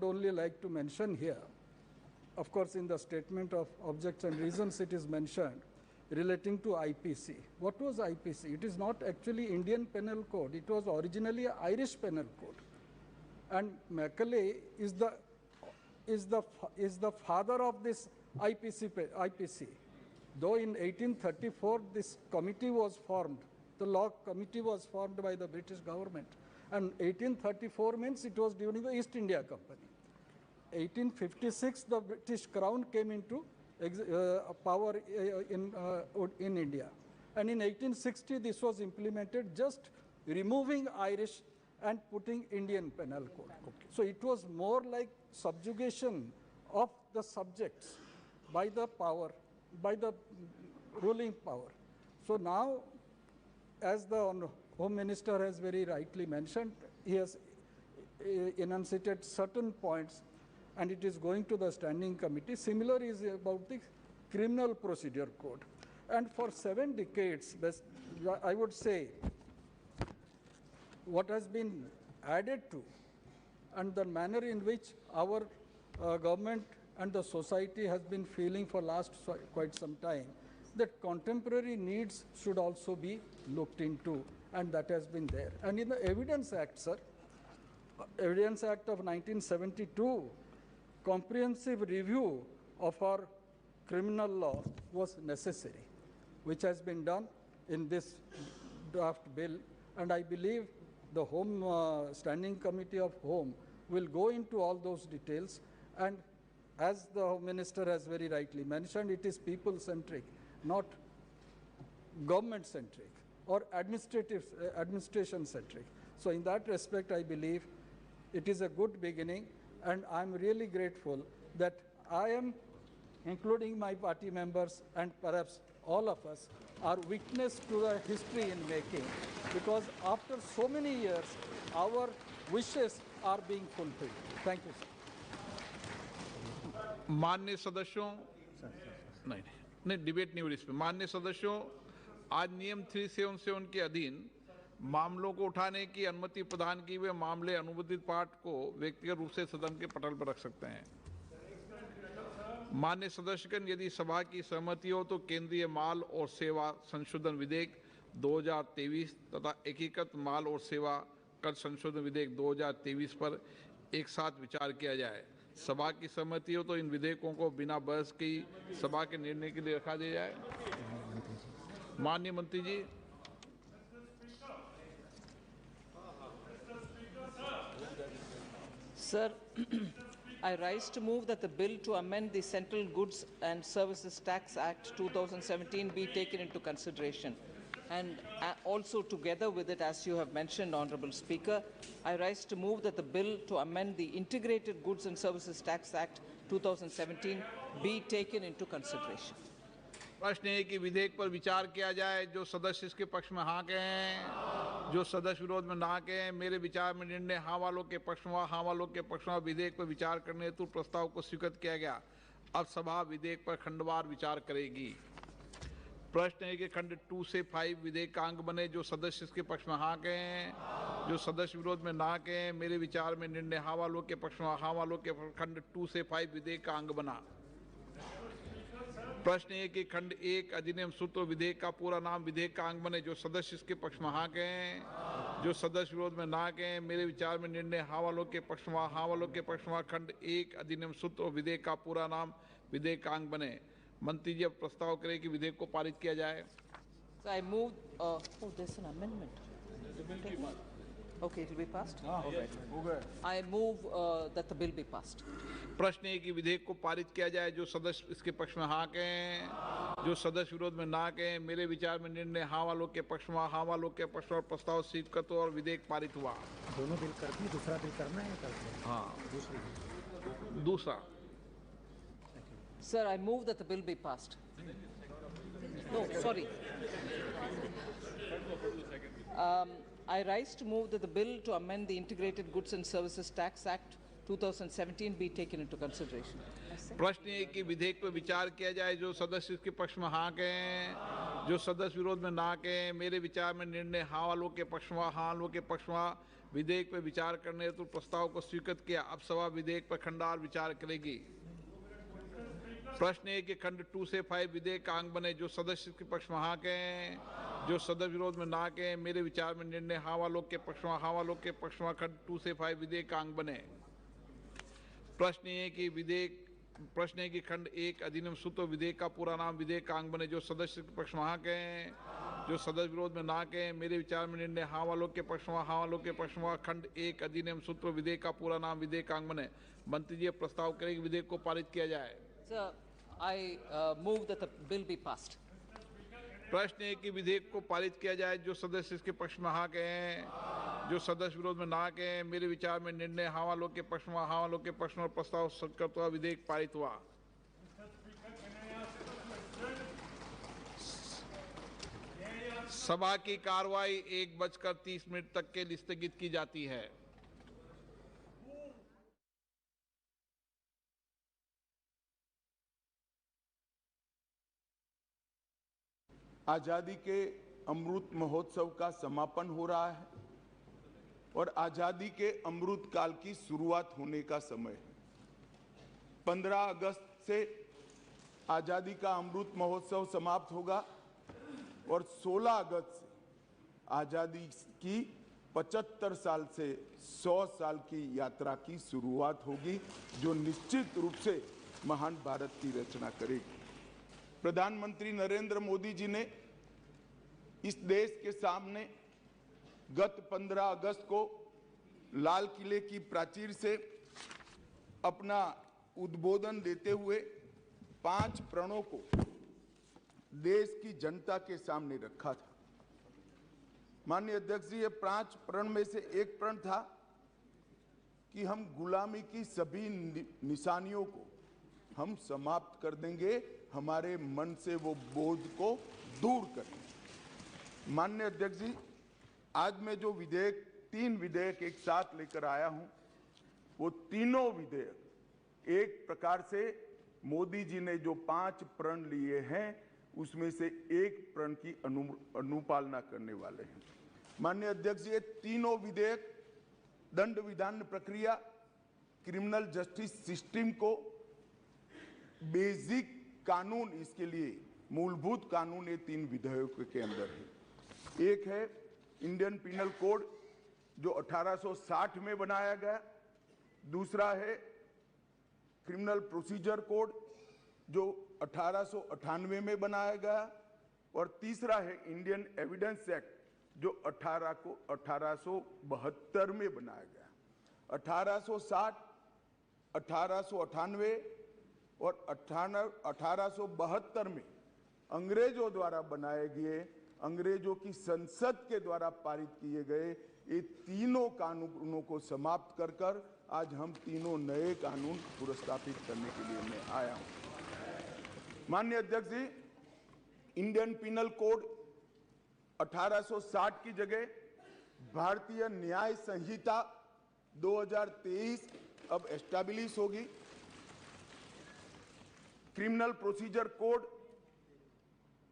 only like to mention here, of course, in the statement of objects and reasons it is mentioned relating to IPC. What was IPC? It is not actually Indian Penal Code. It was originally an Irish Penal Code. And Macaulay is the father of this IPC. Though in 1834 this committee was formed, the law committee was formed by the British government. And 1834 means it was during the East India Company. 1856 the British Crown came into power in India. And in 1860 this was implemented, just removing Irish and putting Indian Penal Code. Okay. So it was more like subjugation of the subjects by the power, by the ruling power. So now, as the Home Minister has very rightly mentioned, he has enunciated certain points and it is going to the standing committee. Similar is about the Criminal Procedure Code. And for 7 decades, I would say, what has been added to and the manner in which our government and the society has been feeling for last quite some time, that contemporary needs should also be looked into, and that has been there. And in the Evidence Act, sir, Evidence Act of 1972, comprehensive review of our criminal law was necessary, which has been done in this draft bill, and I believe the Home Standing Committee of Home will go into all those details, and as the Home Minister has very rightly mentioned, it is people-centric, not government-centric or administration-centric. So in that respect, I believe it is a good beginning, and I'm really grateful that I am, including my party members and perhaps all of us, are witness to the history in making, because after so many years, our wishes are being fulfilled. Thank you, sir. माननीय सदस्यों, नहीं debate नहीं हो रही इस पर। माननीय सदस्यों, आज नियम 377 के अधीन मामलों को उठाने की अनुमति प्रदान की हुए मामले अनुबंधित पाठ को व्यक्तिगत रूप से सदन के पटल पर रख सकते हैं। माननीय सदस्यगण, यदि सभा की सहमति हो तो केंद्रीय माल और सेवा संशोधन विधेयक 2023 तथा एकीकृत माल और सेवा कर संशोधन विधेयक 2023 पर एक साथ विचार किया जाए। सभा की सहमति हो तो इन विधेयकों को बिना बहस की सभा के निर्णय के लिए रखा दिया जाए। माननीय मंत्री जी। Sir, I rise to move that the bill to amend the Central Goods and Services Tax Act 2017 be taken into consideration. And also together with it, as you have mentioned, Honourable Speaker, I rise to move that the bill to amend the Integrated Goods and Services Tax Act 2017 be taken into consideration. प्रश्न है कि विधेयक पर विचार किया जाए। जो सदस्य इसके पक्ष में हाँ कहें, जो सदस्य विरोध में ना कहें। मेरे विचार में निर्णय हाँ वालों के पक्ष में, हाँ वालों के पक्ष में विधेयक पर विचार करने हेतु प्रस्ताव को स्वीकृत किया गया। अब सभा विधेयक पर खंडवार विचार करेगी। प्रश्न है कि खंड 2 से 5 विधेयक का अंग बने। जो सदस्य इसके पक्ष में हाँ कहें, जो सदस्य विरोध में ना कहें। मेरे विचार में निर्णय हाँ वालों के पक्ष में, हाँ वालों के खंड 2 से 5 विधेयक का अंग बना। प्रश्न है कि खंड 1 अधिनियम सूत्र विधेयक का पूरा नाम विधेयक का अंग बने। जो सदस्य इसके पक्ष में हाँ कहें, जो सदस्य विरोध में ना कहें। मेरे विचार में निर्णय हाँ वालों के पक्ष में, हाँ वालों के पक्ष में खंड 1 अधिनियम सूत्र विधेयक का पूरा नाम विधेयक का अंग बने। मंत्री जी अब प्रस्ताव करें कि विधेयक को पारित किया जाए। So I move. Oh, there's an amendment. Okay, it will be passed. All right. I move that the bill be passed. प्रश्न है कि विधेयक को पारित किया जाए। जो सदस्य इसके पक्ष में हाँ कहें, जो सदस्य विरोध में ना कहें। मेरे विचार में निर्णय हाँ वालों के पक्ष में, हाँ वालों के पक्ष में प्रस्ताव स्वीकृत हो और विधेयक पारित हुआ। दोनों बिल करके दूसरा बिल करना है कल। हाँ, दूसरा। Sir, I move that the bill be passed. No, sorry. I rise to move that the bill to amend the Integrated Goods and Services Tax Act 2017 be taken into consideration. प्रश्न है कि विधेयक पर विचार किया जाए। जो सदस्य इसके पक्ष में हाँ कहें, जो सदस्य विरोध में ना कहें। मेरे विचार में निर्णय हाँ वालों के पक्ष में, हाँ वालों के पक्ष में विधेयक पर विचार करने हेतु प्रस्ताव को स्वीकृत किया। अब सभा विधेयक पर खंडवार विचार करेगी। प्रश्न है कि खंड 2 से 5 विधेयक का अंग बने। जो सदस्य के पक्ष में हाँ कहें, जो सदस्य विरोध में ना कहें। मेरे विचार में निर्णय हाँ वालों के पक्ष में, हाँ वालों के पक्ष में खंड 2 से 5 विधेयक का अंग बने। प्रश्न है कि खंड 1 अधिनियम सूत्र विधेयक का पूरा नाम विधेयक का अंग बने। जो सदस्य के पक्ष में हाँ कहें, जो सदस्य विरोध में ना कहें। मेरे विचार में निर्णय हाँ वालों के पक्ष में, हाँ वालों के पक्ष में खंड 1 अधिनियम सूत्र विधेयक का पूरा नाम विधेयक का अंग बने। मंत्री जी प्रस्ताव करें कि विधेयक को पारित किया जाए। Sir, I move that the bill be passed. प्रश्न है कि विधेयक को पारित किया जाए। जो सदस्य इसके पक्ष में हाँ कहें, जो सदस्य विरोध में ना कहें। मेरे विचार में निर्णय हाँ वालों के पक्ष में, हाँ वालों के पक्ष में प्रस्ताव स्वीकृत हुआ, विधेयक पारित हुआ। सभा की कार्रवाई 1:30 तक के लिए स्थगित की जाती है। आजादी के अमृत महोत्सव का समापन हो रहा है और आजादी के अमृत काल की शुरुआत होने का समय है। 15 अगस्त से आजादी का अमृत महोत्सव समाप्त होगा और 16 अगस्त से आजादी की 75 साल से 100 साल की यात्रा की शुरुआत होगी, जो निश्चित रूप से महान भारत की रचना करेगी। प्रधानमंत्री नरेंद्र मोदी जी ने इस देश के सामने गत 15 अगस्त को लाल किले की प्राचीर से अपना उद्बोधन देते हुए 5 प्रणों को देश की जनता के सामने रखा था। माननीय अध्यक्ष जी, ये 5 प्रण में से एक प्रण था कि हम गुलामी की सभी निशानियों को हम समाप्त कर देंगे, हमारे मन से वो बोझ को दूर करेंगे। माननीय अध्यक्ष जी, आज मैं जो 3 विधेयक एक साथ लेकर आया हूं, वो तीनों विधेयक एक प्रकार से मोदी जी ने जो 5 प्रण लिए हैं उसमें से एक प्रण की अनुपालना करने वाले हैं। माननीय अध्यक्ष जी, ये तीनों विधेयक दंड विधान प्रक्रिया, क्रिमिनल जस्टिस सिस्टम को बेसिक कानून, इसके लिए मूलभूत कानून ये 3 विधेयकों के अंदर है। एक है इंडियन पिनल कोड जो 1860 में बनाया गया, दूसरा है क्रिमिनल प्रोसीजर कोड जो 1898 में बनाया गया, और तीसरा है इंडियन एविडेंस एक्ट जो 1872 में बनाया गया। 1860, 1898 और 1872 में अंग्रेजों द्वारा बनाए गए, अंग्रेजों की संसद के द्वारा पारित किए गए ये तीनों कानूनों को समाप्त कर आज हम तीनों नए कानून पुरस्कृत करने के लिए मैं आया हूं। माननीय अध्यक्ष जी, इंडियन पिनल कोड 1860 की जगह भारतीय न्याय संहिता 2023 अब एस्टैब्लिश होगी। क्रिमिनल प्रोसीजर कोड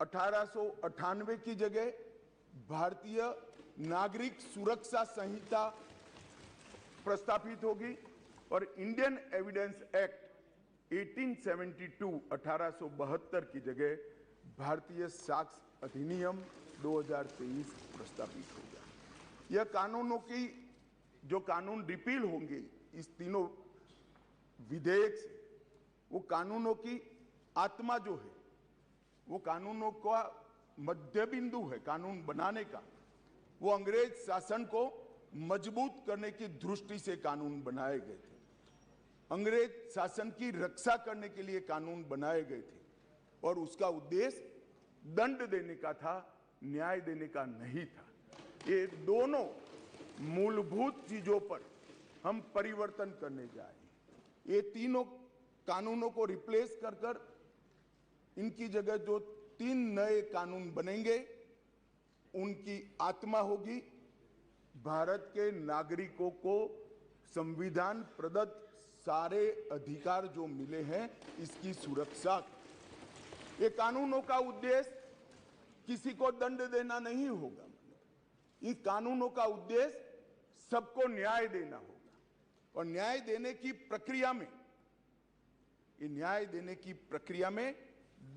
1898 की जगह भारतीय नागरिक सुरक्षा संहिता प्रस्तावित होगी, और इंडियन एविडेंस एक्ट 1872 की जगह भारतीय साक्ष्य अधिनियम 2023 प्रस्तावित होगा। यह कानूनों की जो कानून रिपील होंगे इस तीनों विधेयक से, वो कानूनों की आत्मा जो है, वो कानूनों का मध्य बिंदु है कानून बनाने का, वो अंग्रेज शासन को मजबूत करने की दृष्टि से कानून बनाए गए थे। अंग्रेज शासन की रक्षा करने के लिए कानून बनाए गए थे, और उसका उद्देश्य दंड देने का था, न्याय देने का नहीं था। ये दोनों मूलभूत चीजों पर हम परिवर्तन करने जा रहे हैं। ये तीनों कानूनों को रिप्लेस कर इनकी जगह जो 3 नए कानून बनेंगे, उनकी आत्मा होगी भारत के नागरिकों को संविधान प्रदत्त सारे अधिकार जो मिले हैं इसकी सुरक्षा। ये कानूनों का उद्देश्य किसी को दंड देना नहीं होगा। इन कानूनों का उद्देश्य सबको न्याय देना होगा और न्याय देने की प्रक्रिया में, ये न्याय देने की प्रक्रिया में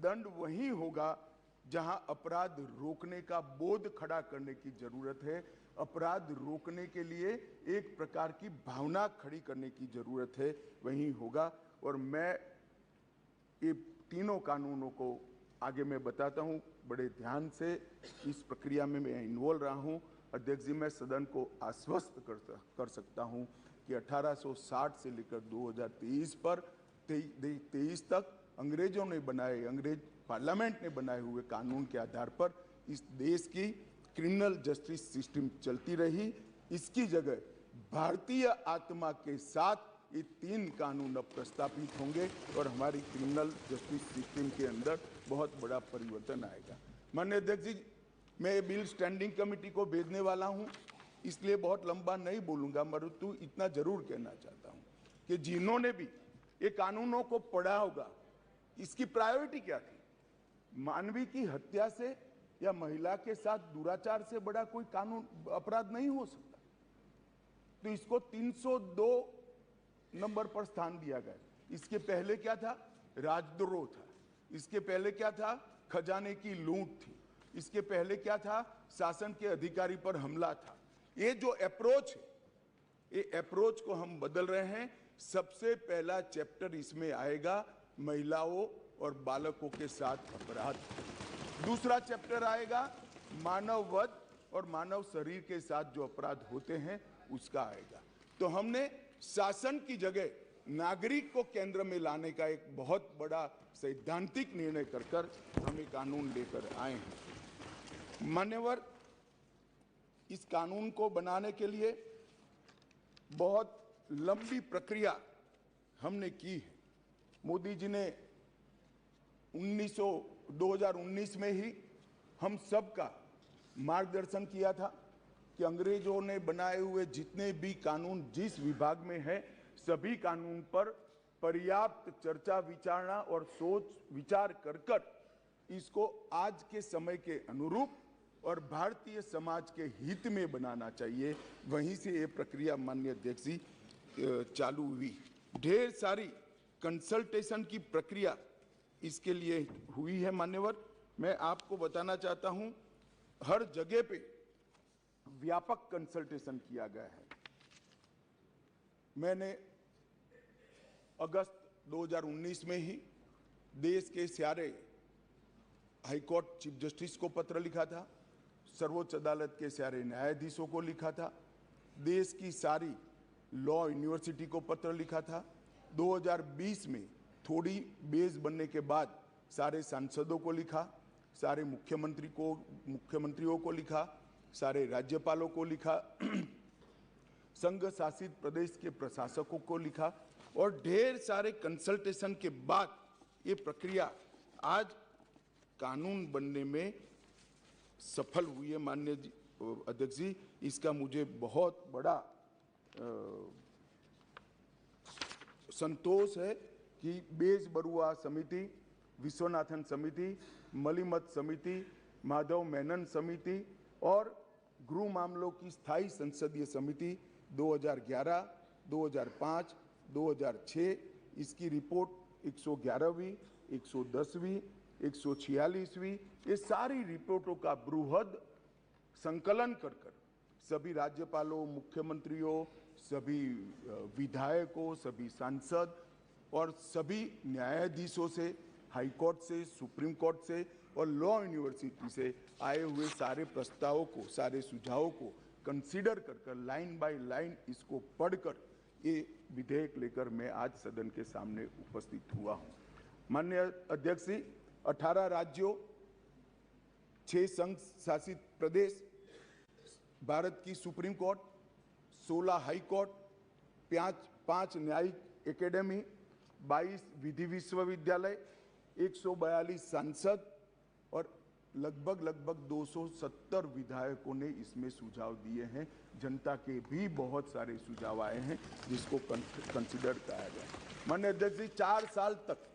दंड वही होगा जहां अपराध रोकने का बोध खड़ा करने की जरूरत है, अपराध रोकने के लिए एक प्रकार की भावना खड़ी करने की जरूरत है, वही होगा। और मैं ये तीनों कानूनों को आगे मैं बताता हूं, बड़े ध्यान से इस प्रक्रिया में मैं इन्वॉल्व रहा हूं। अध्यक्ष जी, मैं सदन को आश्वस्त कर सकता हूं कि 1860 से लेकर 2023 पर 23 तक अंग्रेजों ने बनाए, अंग्रेज पार्लियामेंट ने बनाए हुए कानून के आधार पर इस देश की क्रिमिनल जस्टिस सिस्टम चलती रही। इसकी जगह भारतीय आत्मा के साथ ये 3 कानून अब प्रस्तापित होंगे और हमारी क्रिमिनल जस्टिस सिस्टम के अंदर बहुत बड़ा परिवर्तन आएगा। माननीय अध्यक्ष जी, मैं ये बिल स्टैंडिंग कमेटी को भेजने वाला हूं, इसलिए बहुत लंबा नहीं बोलूंगा, परंतु इतना जरूर कहना चाहता हूं कि जिन्होंने भी ये कानूनों को पढ़ा होगा, इसकी प्रायोरिटी क्या थी? मानवी की हत्या से या महिला के साथ दुराचार से बड़ा कोई कानून अपराध नहीं हो सकता, तो इसको 302 नंबर पर स्थान दिया गया। इसके पहले क्या था? राजद्रोह था। इसके पहले क्या था? खजाने की लूट थी। इसके पहले क्या था? शासन के अधिकारी पर हमला था। ये जो अप्रोच है, ये अप्रोच को हम बदल रहे हैं। सबसे पहला चैप्टर इसमें आएगा महिलाओं और बालकों के साथ अपराध। दूसरा चैप्टर आएगा मानव वध और मानव शरीर के साथ जो अपराध होते हैं उसका आएगा। तो हमने शासन की जगह नागरिक को केंद्र में लाने का एक बहुत बड़ा सैद्धांतिक निर्णय कर हम ये कानून लेकर आए हैं। मान्यवर, इस कानून को बनाने के लिए बहुत लंबी प्रक्रिया हमने की है। मोदी जी ने 2019 में ही हम सबका मार्गदर्शन किया था कि अंग्रेजों ने बनाए हुए जितने भी कानून जिस विभाग में है, सभी कानून पर पर्याप्त चर्चा विचारणा और सोच विचार कर इसको आज के समय के अनुरूप और भारतीय समाज के हित में बनाना चाहिए। वहीं से ये प्रक्रिया माननीय अध्यक्ष जी चालू हुई। ढेर सारी कंसल्टेशन की प्रक्रिया इसके लिए हुई है। मान्यवर, मैं आपको बताना चाहता हूं, हर जगह पे व्यापक कंसल्टेशन किया गया है। मैंने अगस्त 2019 में ही देश के सारे हाईकोर्ट चीफ जस्टिस को पत्र लिखा था, सर्वोच्च अदालत के सारे न्यायाधीशों को लिखा था, देश की सारी लॉ यूनिवर्सिटी को पत्र लिखा था। 2020 में थोड़ी बेस बनने के बाद सारे सांसदों को लिखा, सारे मुख्यमंत्रियों को लिखा, सारे राज्यपालों को लिखा, संघ शासित प्रदेश के प्रशासकों को लिखा और ढेर सारे कंसल्टेशन के बाद ये प्रक्रिया आज कानून बनने में सफल हुई है। माननीय अध्यक्ष जी, इसका मुझे बहुत बड़ा संतोष है कि बेस बरुआ समिति, विश्वनाथन समिति, मलिमत समिति, माधव मेनन समिति और गृह मामलों की स्थायी संसदीय समिति 2011, 2005, 2006 इसकी रिपोर्ट 111वीं, 110वीं, 146वीं, ये सारी रिपोर्टों का बृहद संकलन कर सभी राज्यपालों, मुख्यमंत्रियों, सभी विधायकों, सभी सांसद और सभी न्यायाधीशों से, हाई कोर्ट से, सुप्रीम कोर्ट से और लॉ यूनिवर्सिटी से आए हुए सारे प्रस्तावों को, सारे सुझावों को कंसीडर कर लाइन बाय लाइन इसको पढ़कर ये विधेयक लेकर मैं आज सदन के सामने उपस्थित हुआ हूं। माननीय अध्यक्ष जी, 18 राज्यों, 6 संघ शासित प्रदेश, भारत की सुप्रीम कोर्ट, 16 हाई कोर्ट, 5 न्यायिक एकेडमी, 22 विधि विश्वविद्यालय, 142 सांसद और लगभग 270 विधायकों ने इसमें सुझाव दिए हैं। जनता के भी बहुत सारे सुझाव आए हैं जिसको कंसिडर किया गया। माननीय अध्यक्ष जी, 4 साल तक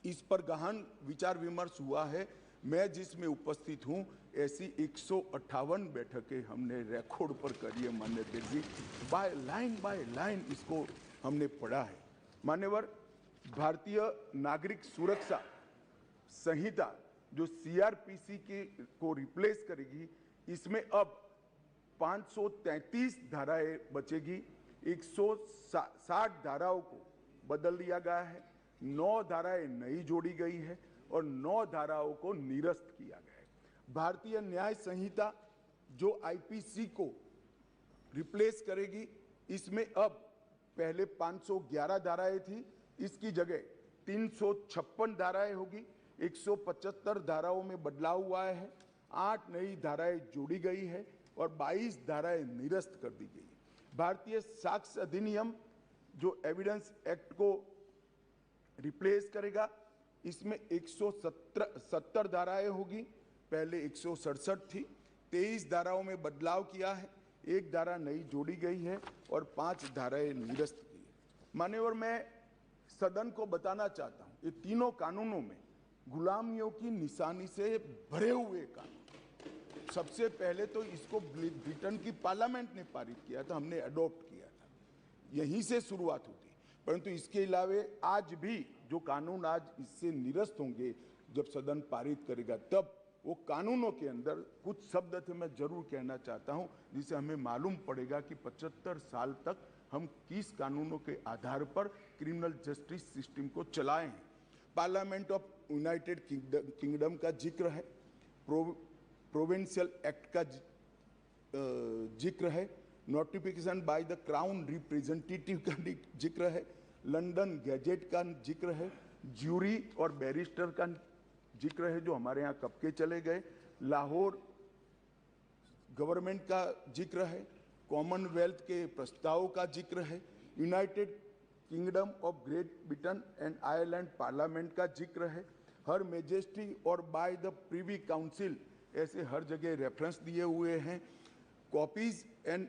इस पर गहन विचार विमर्श हुआ है। मैं जिसमें उपस्थित हूं, ऐसी 158 बैठकें हमने रिकॉर्ड पर करी है माननीय अध्यक्ष जी। बाय लाइन इसको हमने पढ़ा है। मान्यवर, भारतीय नागरिक सुरक्षा संहिता जो सीआरपीसी को रिप्लेस करेगी, इसमें अब 533 धाराएं बचेगी, 160 धाराओं को बदल दिया गया है, 9 धाराएं नई जोड़ी गई है और 9 धाराओं को निरस्त किया गया है। भारतीय न्याय संहिता जो आईपीसी को रिप्लेस करेगी, इसमें अब पहले 511 धाराएं थी, इसकी जगह 356 धाराएं होगी, 175 धाराओं में बदलाव हुआ है, 8 नई धाराएं जोड़ी गई है और 22 धाराएं निरस्त कर दी गई है। भारतीय साक्ष्य अधिनियम जो एविडेंस एक्ट को रिप्लेस करेगा, इसमें 170 धाराएं होगी, पहले 167 थी, 23 धाराओं में बदलाव किया है, 1 धारा नई जोड़ी गई है और 5 धाराएं निरस्त की है। मान्यवर, मैं सदन को बताना चाहता हूं, ये तीनों कानूनों में गुलामियों की निशानी से भरे हुए कानून। सबसे पहले तो इसको ब्रिटेन की पार्लियामेंट ने पारित किया था, हमने अडॉप्ट किया था, यहीं से शुरुआत होती। परंतु इसके अलावा आज भी जो कानून आज इससे निरस्त होंगे, जब सदन पारित करेगा, तब वो कानूनों के अंदर कुछ शब्द थे मैं जरूर कहना चाहता हूं, जिससे हमें मालूम पड़ेगा कि 75 साल तक हम किस कानूनों के आधार पर क्रिमिनल जस्टिस सिस्टम को चलाए हैं। पार्लियामेंट ऑफ यूनाइटेड किंगडम का जिक्र है, प्रोविंशियल एक्ट का जिक्र है, notification by the crown representative का जिक्र है, लंदन गैजेट का जिक्र है, ज्यूरी और बैरिस्टर का जिक्र है जो हमारे यहाँ कब के चले गए, लाहौर गवर्नमेंट का जिक्र है, कॉमनवेल्थ के प्रस्ताव का जिक्र है, United kingdom of great Britain and Ireland parliament का जिक्र है, हर मेजेस्टी और बाय द प्रीवी काउंसिल, ऐसे हर जगह रेफरेंस दिए हुए हैं। Copies and